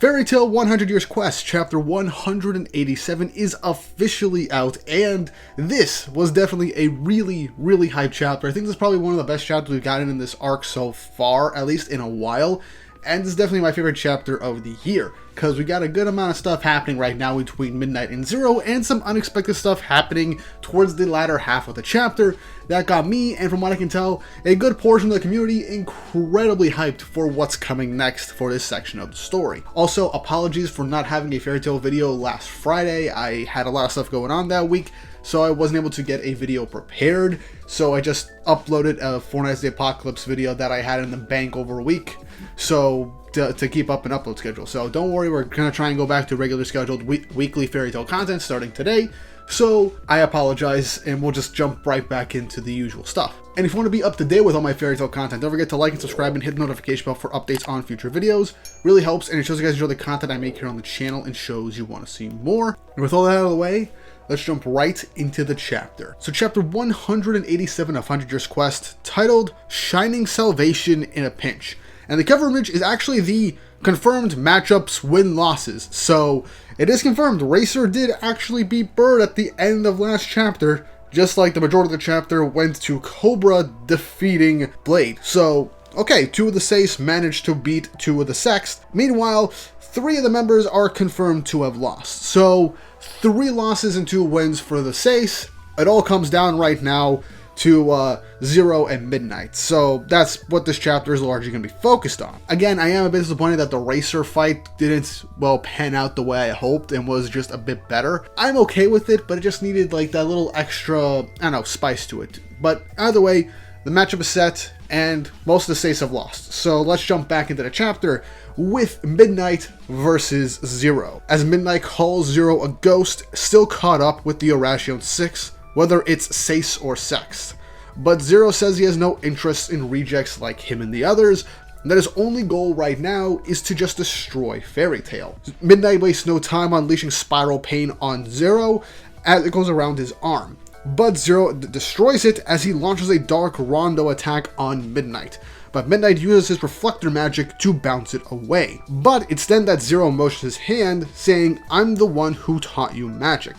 Fairy Tail 100 Years Quest, Chapter 187 is officially out, and this was definitely a really hyped chapter. I think this is probably one of the best chapters we've gotten in this arc so far, at least in a while, and this is definitely my favorite chapter of the year, because we got a good amount of stuff happening right now between Midnight and Zero, and some unexpected stuff happening towards the latter half of the chapter that got me, and from what I can tell, a good portion of the community incredibly hyped for what's coming next for this section of the story. Also, apologies for not having a Fairy Tail video last Friday. I had a lot of stuff going on that week, so I wasn't able to get a video prepared, so I just uploaded a Four Nights at the Apocalypse video that I had in the bank over a week, so to keep up an upload schedule. So don't worry, we're going to try and go back to regular scheduled weekly Fairy Tail content starting today. So I apologize, and we'll just jump right back into the usual stuff. And if you want to be up to date with all my Fairy Tail content, don't forget to like and subscribe and hit the notification bell for updates on future videos. Really helps, and it shows you guys enjoy the content I make here on the channel and shows you want to see more. And with all that out of the way, let's jump right into the chapter. So chapter 187 of 100 Years Quest, titled Shining Salvation in a Pinch. And the cover image is actually the confirmed matchups win-losses. So it is confirmed Racer did actually beat Bird at the end of last chapter, just like the majority of the chapter went to Cobra defeating Blade. So, okay, 2 of the Sace managed to beat 2 of the Sext. Meanwhile, 3 of the members are confirmed to have lost. So 3 losses and 2 wins for the Sace. It all comes down right now to Zero and Midnight. So that's what this chapter is largely going to be focused on. Again, I am a bit disappointed that the Racer fight didn't, well, pan out the way I hoped and was just a bit better. I'm okay with it, but it just needed like that little extra, I don't know, spice to it. But either way, the matchup is set and most of the Sace have lost. So let's jump back into the chapter with Midnight versus Zero. As Midnight calls Zero a ghost, still caught up with the Orasion 6, whether it's Sace or Sext. But Zero says he has no interest in rejects like him and the others, and that his only goal right now is to just destroy Fairy Tail. Midnight wastes no time unleashing Spiral Pain on Zero as it goes around his arm, but Zero destroys it as he launches a Dark Rondo attack on Midnight. But Midnight uses his reflector magic to bounce it away. But it's then that Zero motions his hand, saying, "I'm the one who taught you magic."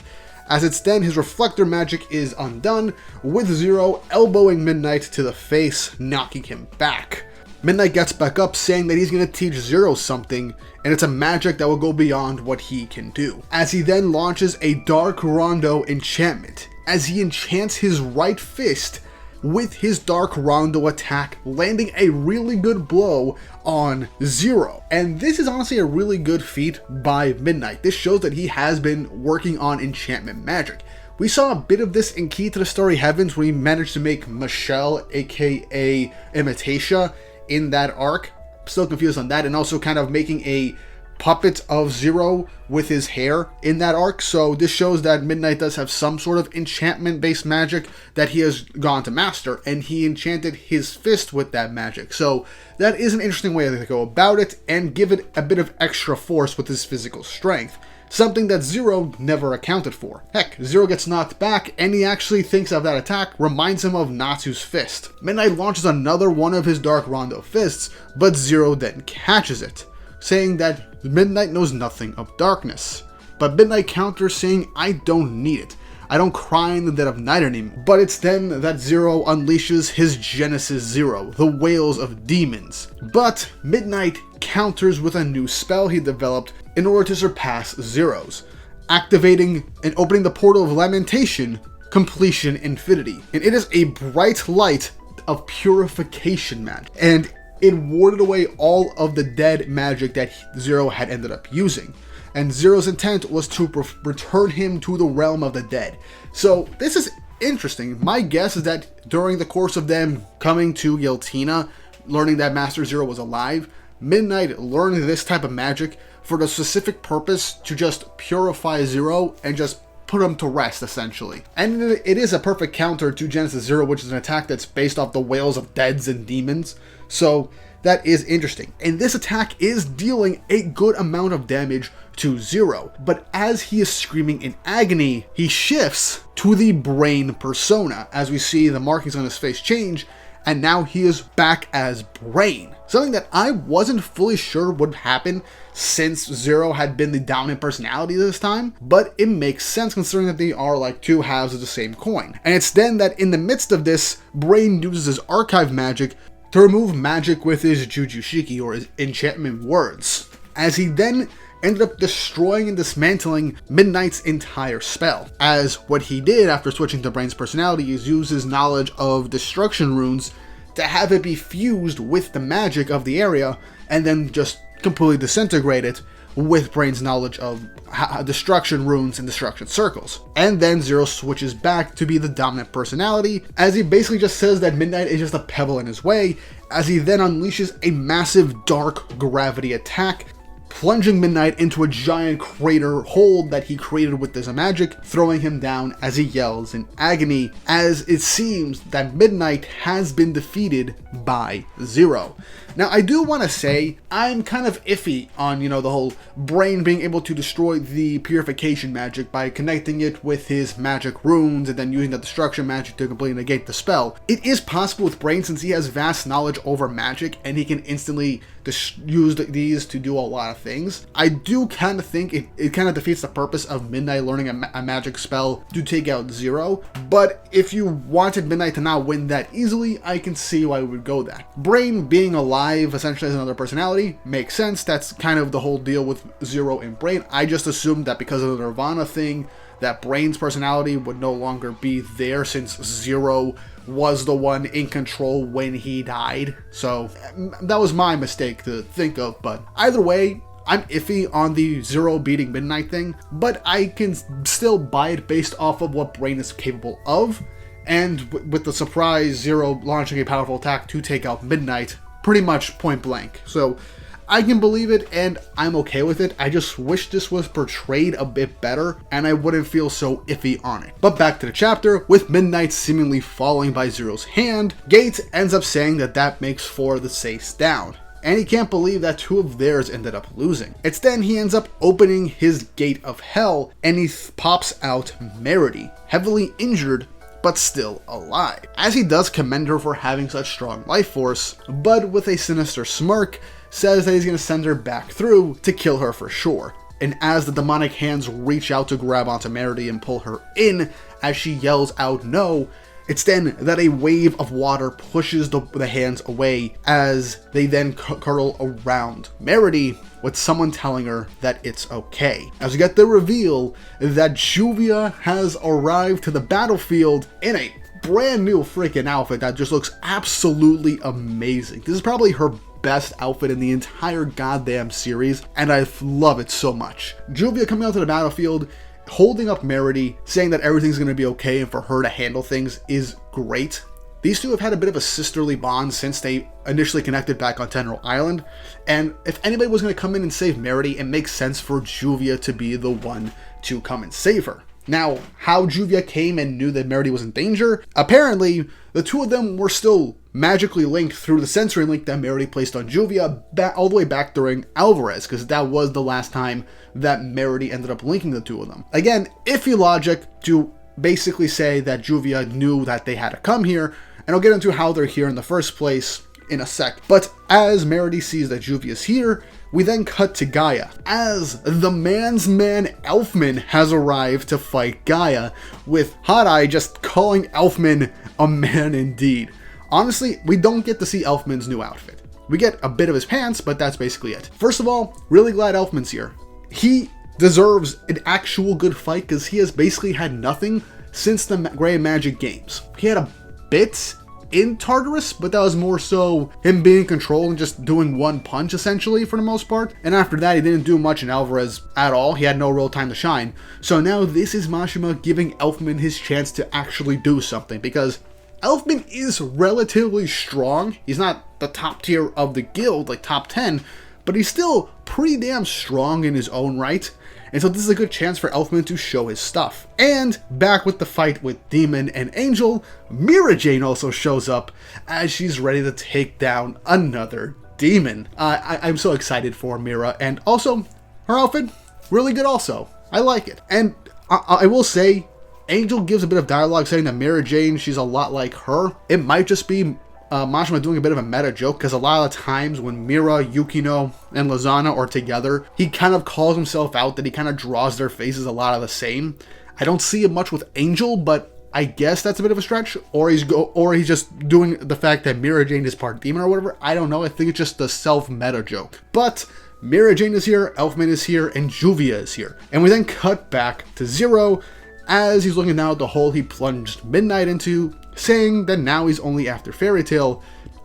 As it's then his reflector magic is undone, with Zero elbowing Midnight to the face, knocking him back. Midnight gets back up saying that he's going to teach Zero something, and it's a magic that will go beyond what he can do. As he then launches a Dark Rondo enchantment, as he enchants his right fist with his Dark Rondo attack, landing a really good blow on Zero. And this is honestly a really good feat by Midnight. This shows that he has been working on enchantment magic. We saw a bit of this in Key to the Starry Heavens when he managed to make Michelle, aka Imitatia, in that arc. Still confused on that, and also kind of making a puppet of Zero with his hair in that arc. So this shows that Midnight does have some sort of enchantment based magic that he has gone to master, and he enchanted his fist with that magic. So that is an interesting way to go about it and give it a bit of extra force with his physical strength, something that Zero never accounted for. Heck, Zero gets knocked back and he actually thinks of that attack reminds him of Natsu's fist. Midnight launches another one of his Dark Rondo fists, but Zero then catches it, saying that Midnight knows nothing of darkness. But Midnight counters saying, "I don't need it. I don't cry in the dead of night anymore." But it's then that Zero unleashes his Genesis Zero, the Wails of Demons. But Midnight counters with a new spell he developed in order to surpass Zero's, activating and opening the portal of Lamentation, Completion Infinity. And it is a bright light of purification magic, and it warded away all of the dead magic that Zero had ended up using. And Zero's intent was to return him to the realm of the dead. So this is interesting. My guess is that during the course of them coming to Giltina, learning that Master Zero was alive, Midnight learned this type of magic for the specific purpose to just purify Zero and just put him to rest, essentially. And it is a perfect counter to Genesis Zero, which is an attack that's based off the wails of deads and demons. So that is interesting. And this attack is dealing a good amount of damage to Zero. But as he is screaming in agony, he shifts to the brain persona, as we see the markings on his face change, and now he is back as Brain. Something that I wasn't fully sure would happen since Zero had been the dominant personality this time, but it makes sense considering that they are like two halves of the same coin. And it's then that in the midst of this, Brain uses his archive magic to remove magic with his Jujushiki, or his enchantment words, as he then ended up destroying and dismantling Midnight's entire spell. As what he did after switching to Brain's personality is use his knowledge of destruction runes to have it be fused with the magic of the area, and then just completely disintegrate it with Brain's knowledge of destruction runes and destruction circles. And then Zero switches back to be the dominant personality, as he basically just says that Midnight is just a pebble in his way, as he then unleashes a massive dark gravity attack, plunging Midnight into a giant crater hole that he created with this magic, throwing him down as he yells in agony, as it seems that Midnight has been defeated by Zero. Now, I do want to say, I'm kind of iffy on, the whole Brain being able to destroy the purification magic by connecting it with his magic runes and then using the destruction magic to completely negate the spell. It is possible with Brain since he has vast knowledge over magic and he can instantly use these to do a lot of things. I do kind of think it kind of defeats the purpose of Midnight learning a magic spell to take out Zero, but if you wanted Midnight to not win that easily, I can see why we would go that. Brain being alive essentially as another personality makes sense. That's kind of the whole deal with Zero and Brain. I just assumed that because of the Nirvana thing, that Brain's personality would no longer be there since Zero was the one in control when he died. So that was my mistake to think of, but either way, I'm iffy on the Zero beating Midnight thing, but I can still buy it based off of what Brain is capable of, and with the surprise Zero launching a powerful attack to take out Midnight pretty much point blank. So I can believe it and I'm okay with it. I just wish this was portrayed a bit better and I wouldn't feel so iffy on it. But back to the chapter, with Midnight seemingly falling by Zero's hand, Gates ends up saying that makes for the Sace down, and he can't believe that two of theirs ended up losing. It's then he ends up opening his gate of hell and he pops out Merity, heavily injured but still alive, as he does commend her for having such strong life force, but with a sinister smirk says that he's going to send her back through to kill her for sure. And as the demonic hands reach out to grab onto Merity and pull her in as she yells out no, it's then that a wave of water pushes the hands away as they then curl around Merity, with someone telling her that it's okay. As we get the reveal that Juvia has arrived to the battlefield in a brand new freaking outfit that just looks absolutely amazing. This is probably her best outfit in the entire goddamn series, and I love it so much. Juvia coming out to the battlefield, holding up Merity, saying that everything's going to be okay and for her to handle things is great. These two have had a bit of a sisterly bond since they initially connected back on Tenro Island, and if anybody was going to come in and save Merity, it makes sense for Juvia to be the one to come and save her. Now, how Juvia came and knew that Merity was in danger? Apparently, the two of them were still magically linked through the sensory link that Merity placed on Juvia all the way back during Alvarez, because that was the last time that Merity ended up linking the two of them. Again, iffy logic to basically say that Juvia knew that they had to come here, and I'll get into how they're here in the first place in a sec. But as Merity sees that Juvia's here, we then cut to Gaia, as the man's man Elfman has arrived to fight Gaia, with Hot Eye just calling Elfman a man indeed. Honestly, we don't get to see Elfman's new outfit. We get a bit of his pants, but that's basically it. First of all, really glad Elfman's here. He deserves an actual good fight because he has basically had nothing since the Gray Magic games. He had a bit in Tartarus, but that was more so him being in control and just doing one punch essentially for the most part. And after that, he didn't do much in Alvarez at all. He had no real time to shine. So now this is Mashima giving Elfman his chance to actually do something, because Elfman is relatively strong. He's not the top tier of the guild, like top 10, but he's still pretty damn strong in his own right. And so this is a good chance for Elfman to show his stuff. And back with the fight with Demon and Angel, Mira Jane also shows up as she's ready to take down another demon. I'm so excited for Mira, and also her outfit, really good also. I like it. And I will say, Angel gives a bit of dialogue saying that Mira Jane, she's a lot like her. It might just be Mashima doing a bit of a meta joke, because a lot of times when Mira, Yukino, and Lozana are together, he kind of calls himself out that he kind of draws their faces a lot of the same. I don't see it much with Angel, but I guess that's a bit of a stretch, or he's just doing the fact that Mira Jane is part demon or whatever. I don't know. I think it's just the self-meta joke. But Mira Jane is here, Elfman is here, and Juvia is here. And we then cut back to Zero as he's looking down at the hole he plunged Midnight into, saying that now he's only after Fairy Tail,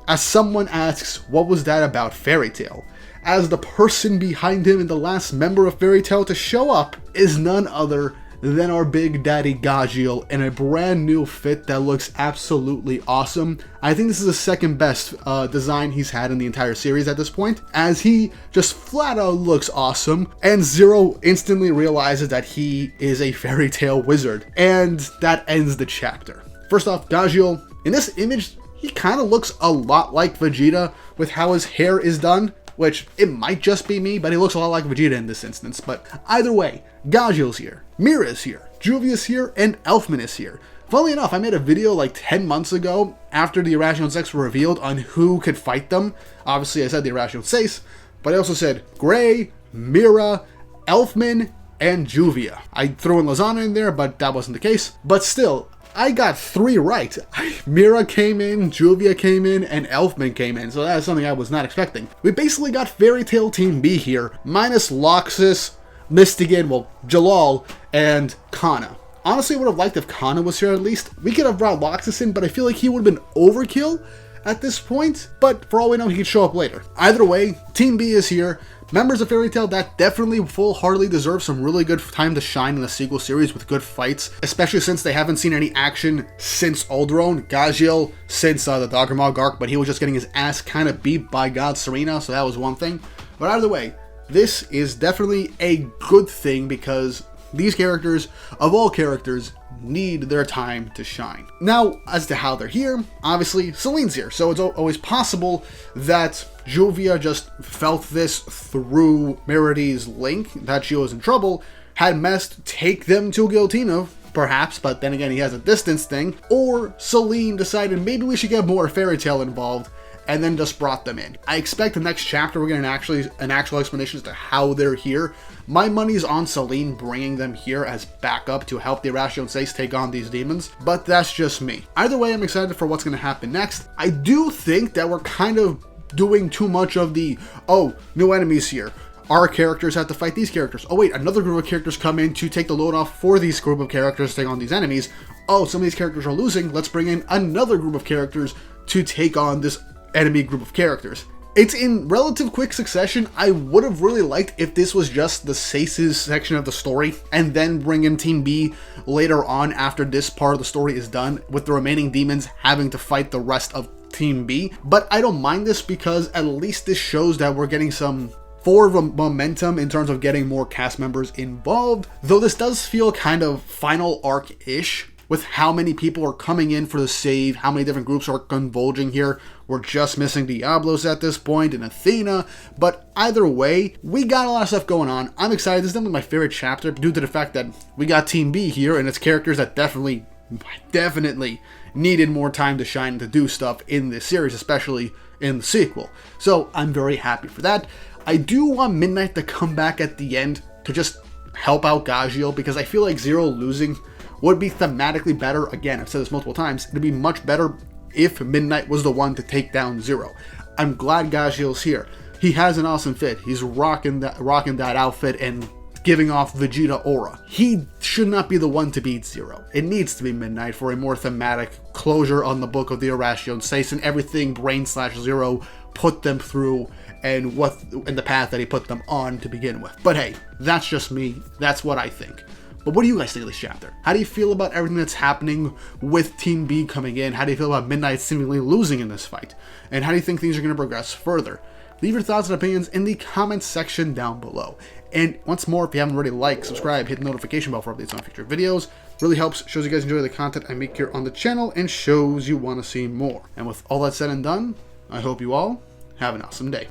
as someone asks, what was that about Fairy Tail? As the person behind him and the last member of Fairy Tail to show up is none other than our big daddy Gajeel in a brand new fit that looks absolutely awesome. I think this is the second best design he's had in the entire series at this point, as he just flat out looks awesome, and Zero instantly realizes that he is a Fairy Tail wizard, and that ends the chapter. First off, Gajeel, in this image, he kind of looks a lot like Vegeta with how his hair is done, which it might just be me, but he looks a lot like Vegeta in this instance. But either way, Gajeel's here, Mira's here, Juvia's here, and Elfman is here. Funnily enough, I made a video like 10 months ago after the Irrational 6 were revealed on who could fight them. Obviously, I said the Irrational 6, but I also said Gray, Mira, Elfman, and Juvia. I threw in Lozana in there, but that wasn't the case. But still, I got 3 right. Mira came in, Juvia came in, and Elfman came in, so that's something I was not expecting. We basically got Fairy Tail Team B here, minus Loxus, Mystigan, well, Jalal, and Kana. Honestly, I would have liked if Kana was here at least. We could have brought Loxus in, but I feel like he would have been overkill at this point, but for all we know, he could show up later. Either way, Team B is here. Members of Fairy Tail that definitely full-heartedly deserve some really good time to shine in the sequel series with good fights, especially since they haven't seen any action since Alderaan. Gajeel since the Doggermog arc, but he was just getting his ass kind of beat by God Serena, so that was one thing. But either way, this is definitely a good thing because these characters, of all characters, need their time to shine. Now, as to how they're here, obviously, Celine's here, so it's always possible that Juvia just felt this through Meridy's link, that she was in trouble, had Mest take them to Giltina, perhaps, but then again, he has a distance thing, or Celine decided maybe we should get more Fairy Tail involved, and then just brought them in. I expect the next chapter we're getting an actual explanation as to how they're here. My money's on Celine bringing them here as backup to help the Irrational 6 take on these demons, but that's just me. Either way, I'm excited for what's going to happen next. I do think that we're kind of doing too much of the, oh, new enemies here. Our characters have to fight these characters. Oh wait, another group of characters come in to take the load off for these group of characters to take on these enemies. Oh, some of these characters are losing. Let's bring in another group of characters to take on this enemy group of characters. It's in relative quick succession. I would have really liked if this was just the Saces section of the story and then bring in Team B later on after this part of the story is done, with the remaining demons having to fight the rest of Team B. But I don't mind this because at least this shows that we're getting some forward momentum in terms of getting more cast members involved, though this does feel kind of final arc-ish with how many people are coming in for the save, how many different groups are converging here. We're just missing Diablos at this point and Athena, but either way, we got a lot of stuff going on. I'm excited. This is definitely my favorite chapter due to the fact that we got Team B here and it's characters that definitely needed more time to shine and to do stuff in this series, especially in the sequel. So I'm very happy for that. I do want Midnight to come back at the end to just help out Gajeel, because I feel like Zero losing would be thematically better. Again, I've said this multiple times, it'd be much better if Midnight was the one to take down Zero. I'm glad Gajeel's here. He has an awesome fit. He's rocking that outfit and giving off Vegeta aura. He should not be the one to beat Zero. It needs to be Midnight for a more thematic closure on the book of the Irrational 6 and everything Brain/Zero put them through and the path that he put them on to begin with. But hey, that's just me. That's what I think. But what do you guys think of this chapter? How do you feel about everything that's happening with Team B coming in? How do you feel about Midnight seemingly losing in this fight? And how do you think things are going to progress further? Leave your thoughts and opinions in the comments section down below. And once more, if you haven't already, like, subscribe, hit the notification bell for updates on future videos. Really helps, shows you guys enjoy the content I make here on the channel, and shows you want to see more. And with all that said and done, I hope you all have an awesome day.